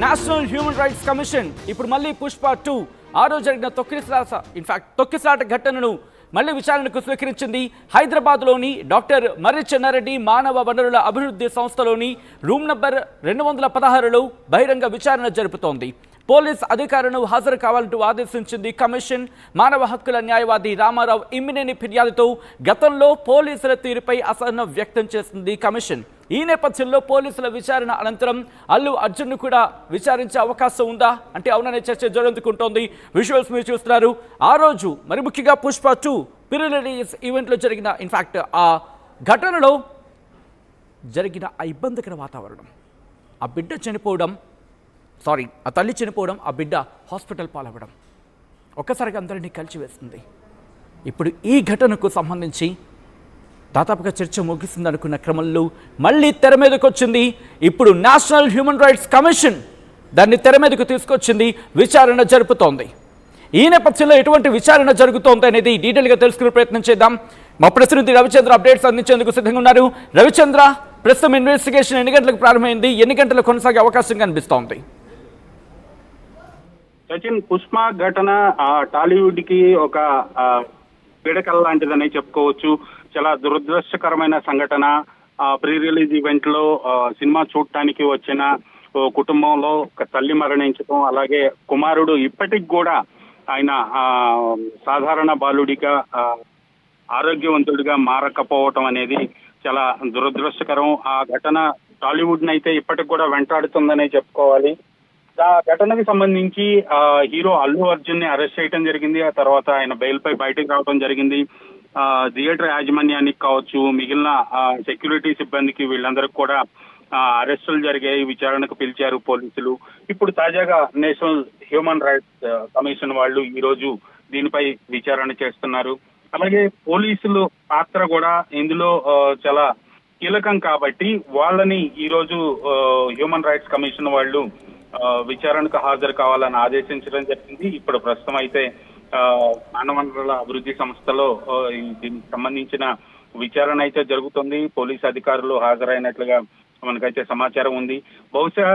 National human rights commission ఇప్పుడు మళ్ళీ పుష్ప 2 ఆ రోజు జరిగిన తొక్కిసలాట ఘటనను మళ్ళీ విచారణకు స్వీకరించింది. హైదరాబాద్లోని డాక్టర్ మర్రి చెన్నారెడ్డి మానవ వనరుల అభివృద్ధి సంస్థలోని రూమ్ నంబర్ 216లో బహిరంగ విచారణ జరుపుతోంది. పోలీస్ అధికారులను హాజరు కావాలంటూ ఆదేశించింది కమిషన్. మానవ హక్కుల న్యాయవాది రామారావు ఇమ్మినేని ఫిర్యాదుతో గతంలో పోలీసుల తీరుపై అసహనం వ్యక్తం చేసింది కమిషన్. ఈ నేపథ్యంలో పోలీసుల విచారణ అనంతరం అల్లు అర్జున్ను కూడా విచారించే అవకాశం ఉందా అంటే అవుననే చర్చ జోరందుకుంటోంది. విజువల్స్ మీరు చూస్తున్నారు. ఆ రోజు మరి ముఖ్యంగా పుష్ప 2 ప్రీ-రిలీజ్ ఈవెంట్లో జరిగిన ఆ ఘటనలో జరిగిన ఆ ఇబ్బందికర వాతావరణం, ఆ బిడ్డ చనిపోవడం, ఆ తల్లి చనిపోవడం, ఆ బిడ్డ హాస్పిటల్ పాలవ్వడం ఒక్కసారిగా అందరినీ కలిచివేస్తుంది. ఇప్పుడు ఈ ఘటనకు సంబంధించి దాదాపుగా చర్చ ముగిసిందనుకున్న క్రమంలో మళ్ళీ తెర మీదకు వచ్చింది. ఇప్పుడు నేషనల్ హ్యూమన్ రైట్స్ కమిషన్ దాన్ని తెర మీదకు తీసుకొచ్చింది, విచారణ జరుపుతోంది. ఈ నేపథ్యంలో ఎటువంటి విచారణ జరుగుతోంది అనేది డీటెయిల్గా తెలుసుకునే ప్రయత్నం చేద్దాం. మా ప్రతినిధి రవిచంద్ర అప్డేట్స్ అందించేందుకు సిద్ధంగా ఉన్నారు. రవిచంద్ర, ప్రస్తుతం ఇన్వెస్టిగేషన్ ఎన్ని గంటలకు ప్రారంభమైంది, ఎన్ని గంటలకు కొనసాగే అవకాశం కనిపిస్తోంది? సచిన్, పుష్ప ఘటన టాలీవుడ్ కి ఒక పీడకల లాంటిదని చెప్పుకోవచ్చు. చాలా దురదృష్టకరమైన సంఘటన. ప్రీ రిలీజ్ ఈవెంట్ లో సినిమా చూడటానికి వచ్చిన కుటుంబంలో ఒక తల్లి మరణించడం, అలాగే కుమారుడు ఇప్పటికి కూడా ఆయన సాధారణ బాలుడిగా ఆరోగ్యవంతుడిగా మారకపోవటం అనేది చాలా దురదృష్టకరం. ఆ ఘటన టాలీవుడ్ నైతే ఇప్పటికి కూడా వెంటాడుతుందనే చెప్పుకోవాలి. ఆ ఘటనకి సంబంధించి హీరో అల్లు అర్జున్ ని అరెస్ట్ చేయడం జరిగింది. ఆ తర్వాత ఆయన బెయిల్ పై బయటకు రావడం జరిగింది. థియేటర్ యాజమాన్యానికి కావచ్చు, మిగిలిన సెక్యూరిటీ సిబ్బందికి, వీళ్ళందరికీ కూడా అరెస్టులు జరిగాయి, విచారణకు పిలిచారు పోలీసులు. ఇప్పుడు తాజాగా నేషనల్ హ్యూమన్ రైట్స్ కమిషన్ వాళ్ళు ఈ రోజు దీనిపై విచారణ చేస్తున్నారు. అలాగే పోలీసులు పాత్ర కూడా ఇందులో చాలా కీలకం కాబట్టి వాళ్ళని ఈ రోజు హ్యూమన్ రైట్స్ కమిషన్ వాళ్ళు విచారణకు హాజరు కావాలని ఆదేశించడం జరిగింది. ఇప్పుడు ప్రస్తుతం అయితే మానవ వనరుల అభివృద్ధి సంస్థలో దీనికి సంబంధించిన విచారణ అయితే జరుగుతుంది. పోలీస్ అధికారులు హాజరైనట్లుగా మనకైతే సమాచారం ఉంది. బహుశా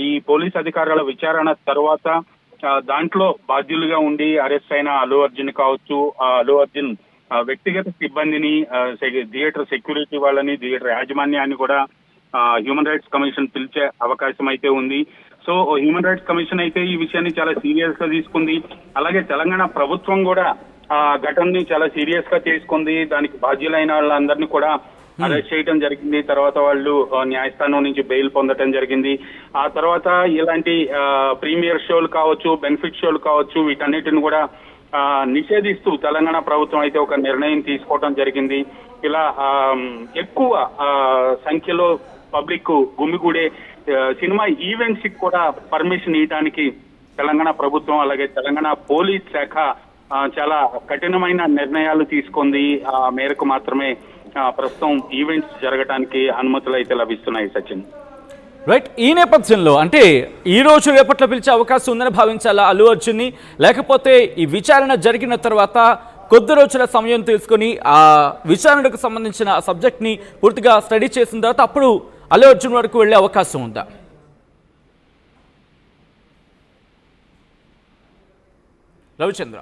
ఈ పోలీస్ అధికారుల విచారణ తర్వాత దాంట్లో బాధ్యులుగా ఉండి అరెస్ట్ అయిన అల్లు అర్జున్ కావచ్చు, అల్లు అర్జున్ వ్యక్తిగత సిబ్బందిని, థియేటర్ సెక్యూరిటీ వాళ్ళని, థియేటర్ యాజమాన్యాన్ని కూడా హ్యూమన్ రైట్స్ కమిషన్ పిలిచే అవకాశం అయితే ఉంది. సో హ్యూమన్ రైట్స్ కమిషన్ అయితే ఈ విషయాన్ని చాలా సీరియస్ గా తీసుకుంది. అలాగే తెలంగాణ ప్రభుత్వం కూడా ఆ ఘటనని చాలా సీరియస్ గా తీసుకుంది. దానికి బాధ్యులైన వాళ్ళందరినీ కూడా అరెస్ట్ చేయడం జరిగింది. తర్వాత వాళ్ళు న్యాయస్థానం నుంచి బెయిల్ పొందడం జరిగింది. ఆ తర్వాత ఇలాంటి ప్రీమియర్ షోలు కావచ్చు, బెనిఫిట్ షోలు కావచ్చు, వీటన్నిటిని కూడా నిషేధిస్తూ తెలంగాణ ప్రభుత్వం అయితే ఒక నిర్ణయం తీసుకోవడం జరిగింది. ఇలా ఎక్కువ సంఖ్యలో పబ్లిక్ గుమిగూడే సినిమా ఈవెంట్స్ కి కూడా పర్మిషన్ ఇవ్వడానికి తెలంగాణ ప్రభుత్వం, అలాగే తెలంగాణ పోలీస్ శాఖ చాలా కఠినమైన నిర్ణయాలు తీసుకుంది. ఆ మేరకు మాత్రమే ప్రస్తుతం ఈవెంట్స్ జరగడానికి అనుమతులు అయితే లభిస్తున్నాయి. సచిన్, రైట్. ఈ నేపథ్యంలో అంటే ఈ రోజు రేపట్లో పిలిచే అవకాశం ఉందని భావించాలా అల్లు అర్జున్ని, లేకపోతే ఈ విచారణ జరిగిన తర్వాత కొద్ది రోజుల సమయం తీసుకుని ఆ విచారణకు సంబంధించిన సబ్జెక్ట్ని పూర్తిగా స్టడీ చేసిన తర్వాత అప్పుడు అల్లు అర్జున్ వరకు వెళ్ళే అవకాశం ఉందా? రవిచంద్ర,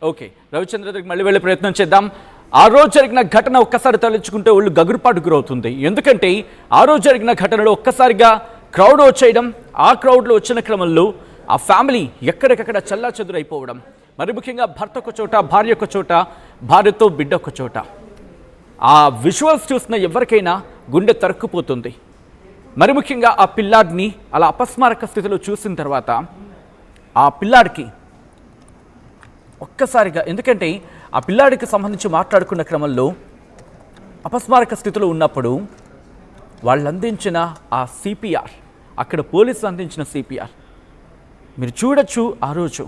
ఓకే రవిచంద్ర దగ్గరికి మళ్ళీ వెళ్ళే ప్రయత్నం చేద్దాం. ఆ రోజు జరిగిన ఘటన ఒక్కసారి తలెచ్చుకుంటే ఒళ్ళు గగురుపాటు గురవుతుంది. ఎందుకంటే ఆ రోజు జరిగిన ఘటనలో ఒక్కసారిగా క్రౌడ్ వచ్చేయడం, ఆ క్రౌడ్లో వచ్చిన క్రమంలో ఆ ఫ్యామిలీ ఎక్కడికక్కడ చల్లా చెదురైపోవడం, మరి ముఖ్యంగా భర్త ఒక చోట, భార్య ఒక చోట, భార్యతో బిడ్డ ఒక చోట. ఆ విజువల్స్ చూసిన ఎవరికైనా గుండె తరుక్కుపోతుంది. మరి ముఖ్యంగా ఆ పిల్లాడిని అలా అపస్మారక స్థితిలో చూసిన తర్వాత ఆ పిల్లాడికి ఒక్కసారిగా, ఎందుకంటే ఆ పిల్లాడికి సంబంధించి మాట్లాడుకున్న క్రమంలో అపస్మారక స్థితిలో ఉన్నప్పుడు వాళ్ళు అందించిన ఆ సిపిఆర్, అక్కడ పోలీసులు అందించిన సిపిఆర్ మీరు చూడొచ్చు. ఆ రోజు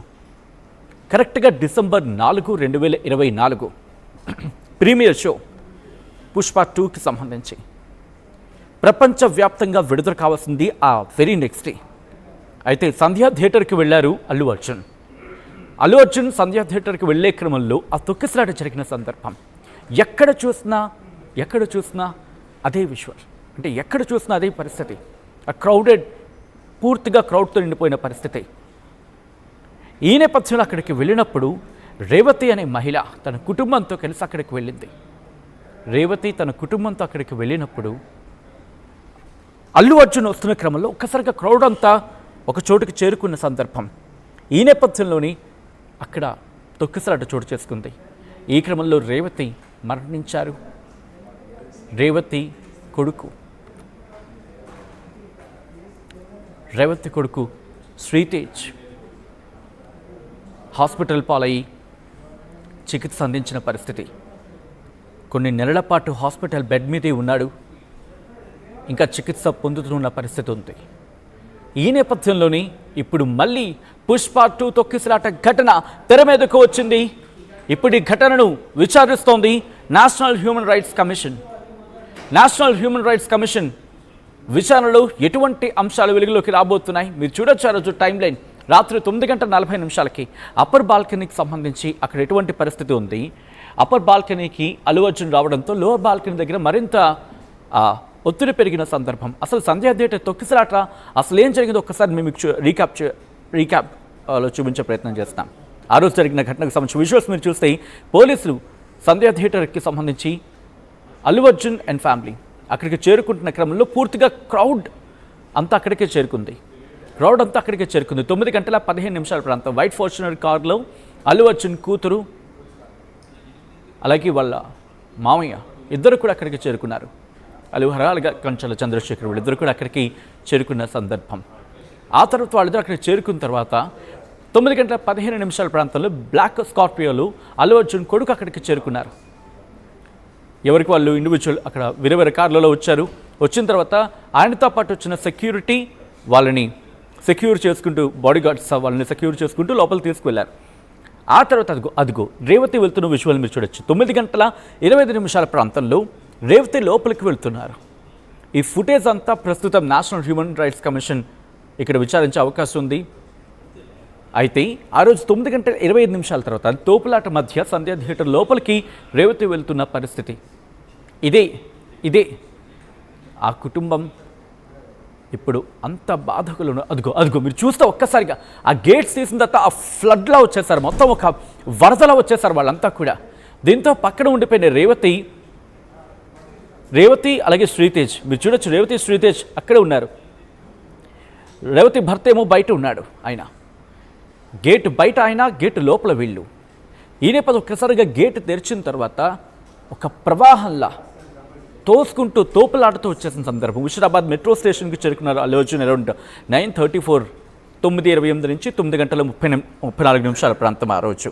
కరెక్ట్గా డిసెంబర్ 4, 2024 ప్రీమియర్ షో పుష్ప 2కి సంబంధించి ప్రపంచవ్యాప్తంగా విడుదల కావాల్సింది ఆ వెరీ నెక్స్ట్ డే. అయితే సంధ్యా థియేటర్కి వెళ్ళారు అల్లు అర్జున్. అల్లు అర్జున్ సంధ్యా థియేటర్కి వెళ్లే క్రమంలో ఆ తొక్కిసలాట జరిగిన సందర్భం ఎక్కడ చూసినా అదే విజువల్. అంటే ఎక్కడ చూసినా అదే పరిస్థితి. ఆ క్రౌడెడ్, పూర్తిగా క్రౌడ్తో నిండిపోయిన పరిస్థితి. ఈ నేపథ్యంలో అక్కడికి వెళ్ళినప్పుడు రేవతి అనే మహిళ తన కుటుంబంతో కలిసి అక్కడికి వెళ్ళింది. రేవతి తన కుటుంబంతో అక్కడికి వెళ్ళినప్పుడు అల్లు అర్జున్ వస్తున్న క్రమంలో ఒక్కసారిగా క్రౌడ్ అంతా ఒక చోటుకి చేరుకున్న సందర్భం. ఈ నేపథ్యంలోని అక్కడ తొక్కిసలాట చోటు చేసుకుంది. ఈ క్రమంలో రేవతి మరణించారు. రేవతి కొడుకు శ్రీతేజ్ హాస్పిటల్ పాలయ్యి చికిత్స అందించిన పరిస్థితి. కొన్ని నెలల పాటు హాస్పిటల్ బెడ్ మీదే ఉన్నాడు. ఇంకా చికిత్స పొందుతున్న పరిస్థితి ఉంది. ఈ నేపథ్యంలోని ఇప్పుడు మళ్ళీ పుష్ప 2 తొక్కిసలాట ఘటన తెర మీదకు వచ్చింది. ఇప్పుడు ఈ ఘటనను విచారిస్తోంది national human rights commission. National human rights commission విచారణలో ఎటువంటి అంశాలు వెలుగులోకి రాబోతున్నాయి మీరు చూడొచ్చు. ఆ రోజు టైం లైన్ రాత్రి 9:40 అప్పర్ బాల్కనీకి సంబంధించి అక్కడ ఎటువంటి పరిస్థితి ఉంది. అప్పర్ బాల్కనీకి అల్లు అర్జున్ రావడంతో లోవర్ బాల్కనీ దగ్గర మరింత ఒత్తిడి పెరిగిన సందర్భం. అసలు సంధ్యా థియేటర్ తొక్కిసలాట అసలు ఏం జరిగిందో ఒక్కసారి మేము రీక్యాప్లో చూపించే ప్రయత్నం చేస్తాం. ఆ రోజు జరిగిన ఘటనకు సంబంధించి విజువల్స్ మీరు చూస్తే పోలీసులు సంధ్యా థియేటర్కి సంబంధించి అల్లు అర్జున్ అండ్ ఫ్యామిలీ అక్కడికి చేరుకుంటున్న క్రమంలో పూర్తిగా క్రౌడ్ అంతా అక్కడికే చేరుకుంది. 9:15 ప్రాంతం వైట్ ఫార్చునర్ కార్లో అల్లు అర్జున్ కూతురు అలాగే వాళ్ళ మామయ్య ఇద్దరు కూడా అక్కడికి చేరుకున్నారు. అలాగే కంచెల చంద్రశేఖర్ వీళ్ళిద్దరు కూడా అక్కడికి చేరుకున్న సందర్భం. ఆ తర్వాత వాళ్ళిద్దరు అక్కడికి చేరుకున్న తర్వాత 9:15 ప్రాంతంలో బ్లాక్ స్కార్పియోలు అల్లు అర్జున్ కొడుకు అక్కడికి చేరుకున్నారు. ఎవరికి వాళ్ళు ఇండివిజువల్ అక్కడ వేరే కార్లలో వచ్చారు. వచ్చిన తర్వాత ఆయనతో పాటు వచ్చిన సెక్యూరిటీ వాళ్ళని సెక్యూర్ చేసుకుంటూ, బాడీ గార్డ్స్ వాళ్ళని సెక్యూర్ చేసుకుంటూ లోపలికి తీసుకువెళ్ళారు. ఆ తర్వాత అదిగో రేవతి వెళ్తున్న విజువల్ మీరు చూడొచ్చు. 9:25 ప్రాంతంలో రేవతి లోపలికి వెళ్తున్నారు. ఈ ఫుటేజ్ అంతా ప్రస్తుతం నేషనల్ హ్యూమన్ రైట్స్ కమిషన్ ఇక్కడ విచారించే అవకాశం ఉంది. అయితే ఆ రోజు 9:25 తర్వాత తోపులాట మధ్య సంధ్యా థియేటర్ లోపలికి రేవతి వెళ్తున్న పరిస్థితి. ఇదే ఆ కుటుంబం ఇప్పుడు అంత బాధకులు. అదిగో మీరు చూస్తే ఒక్కసారిగా ఆ గేట్స్ తీసిన తర్వాత ఆ ఫ్లడ్లా వచ్చేసారు, మొత్తం ఒక వరదలా వచ్చేసారు వాళ్ళంతా కూడా. దీంతో పక్కన ఉండిపోయిన రేవతి అలాగే శ్రీతేజ్ మీరు చూడొచ్చు. రేవతి శ్రీతేజ్ అక్కడే ఉన్నారు. రేవతి భర్త ఏమో బయట ఉన్నాడు. ఆయన గేట్ బయట, ఆయన గేటు లోపల వీళ్ళు. ఈ నేపథ్యం ఒక్కసారిగా గేటు తెరిచిన తర్వాత ఒక ప్రవాహంలా తోసుకుంటూ తోపులాడుతూ వచ్చేసిన సందర్భం. హుషరాబాద్ మెట్రో స్టేషన్కి చేరుకున్నారు అల్లు అర్జున్ అరౌండ్ 9:34 9:28 నుంచి 9:34 ప్రాంతం ఆ రోజు.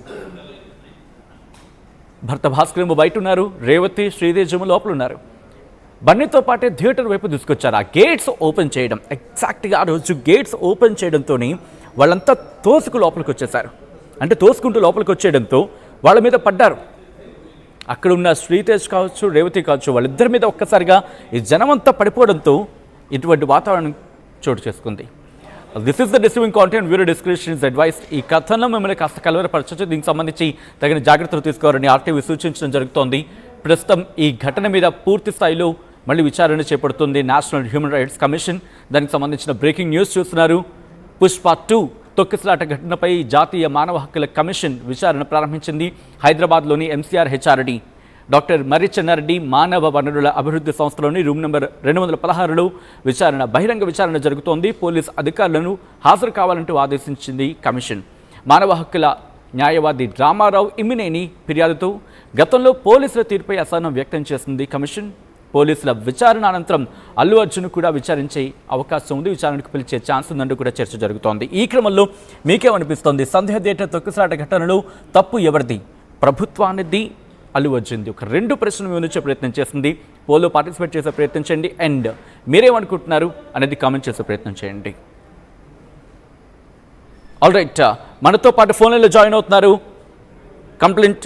భర్త భాస్కర్ ఏమో బయట ఉన్నారు. రేవతి శ్రీతేజ్ ఏమో లోపల ఉన్నారు. బండితో పాటే థియేటర్ వైపు తీసుకొచ్చారు. ఆ గేట్స్ ఓపెన్ చేయడం, ఎగ్జాక్ట్గా ఆ రోజు గేట్స్ ఓపెన్ చేయడంతో వాళ్ళంతా తోసుకు లోపలికి వచ్చేసారు. అంటే తోసుకుంటూ లోపలికి వచ్చేయడంతో వాళ్ళ మీద పడ్డారు. అక్కడ ఉన్న శ్రీతేజ్ కావచ్చు, రేవతి కావచ్చు, వాళ్ళిద్దరి మీద ఒక్కసారిగా ఈ జనమంతా పడిపోవడంతో ఇటువంటి వాతావరణం చోటు చేసుకుంది. This is the distributing content, viewer description is advice. ఈ కథనం మిమ్మల్ని కాస్త కలవరపరచవచ్చు. దీనికి సంబంధించి తగిన జాగ్రత్తలు తీసుకోవాలని ఆర్టీవీ సూచించడం జరుగుతోంది. ప్రస్తుతం ఈ ఘటన మీద పూర్తి స్థాయిలో మళ్ళీ విచారణ చేపడుతుంది నేషనల్ హ్యూమన్ రైట్స్ కమిషన్. దానికి సంబంధించిన బ్రేకింగ్ న్యూస్ చూస్తున్నారు. పుష్ప 2 తొక్కిసలాట ఘటనపై జాతీయ మానవ హక్కుల కమిషన్ విచారణ ప్రారంభించింది. హైదరాబాద్లోని ఎంసీఆర్ హెచ్ఆర్డి డాక్టర్ మర్రి చెన్నారెడ్డి మానవ వనరుల అభివృద్ధి సంస్థలోని రూమ్ నెంబర్ 216లో బహిరంగ విచారణ జరుగుతోంది. పోలీస్ అధికారులను హాజరు కావాలంటూ ఆదేశించింది కమిషన్. మానవ హక్కుల న్యాయవాది రామారావు ఇమ్మినేని ఫిర్యాదుతో గతంలో పోలీసుల తీరుపై అసహనం వ్యక్తం చేసింది కమిషన్. పోలీసుల విచారణ అనంతరం అల్లు అర్జున్ కూడా విచారించే అవకాశం ఉంది, విచారణకు పిలిచే ఛాన్స్ ఉందంటూ కూడా చర్చ జరుగుతోంది. ఈ క్రమంలో మీకేమనిపిస్తోంది? సంధ్యా థియేటర్ తొక్కిసలాట ఘటనలో తప్పు ఎవరిది? ప్రభుత్వానిది, అల్లు అర్జున్ది? ఒక 2 ప్రశ్నలు వివరించే ప్రయత్నం చేస్తుంది. పోల్లో పార్టిసిపేట్ చేసే ప్రయత్నం చేయండి. అండ్ మీరేమనుకుంటున్నారు అనేది కామెంట్ చేసే ప్రయత్నం చేయండి. ఆల్ రైట్, మనతో పాటు ఫోన్లో జాయిన్ అవుతున్నారు complaint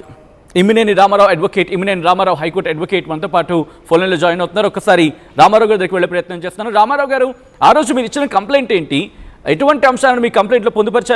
Immineni Ramarao advocate, Immineni Ramarao high court advocate మనతో పాటు ఫోన్లో జాయిన్ అవుతున్నారు. ఒకసారి రామారావు గారి దగ్గరికి వెళ్ళే ప్రయత్నం చేస్తున్నారు. రామారావు గారు, ఆ రోజు మీరు ఇచ్చిన కంప్లైంట్ ఏంటి? ఎటువంటి అంశాలను మీ కంప్లైంట్లో పొందుపరిచారు?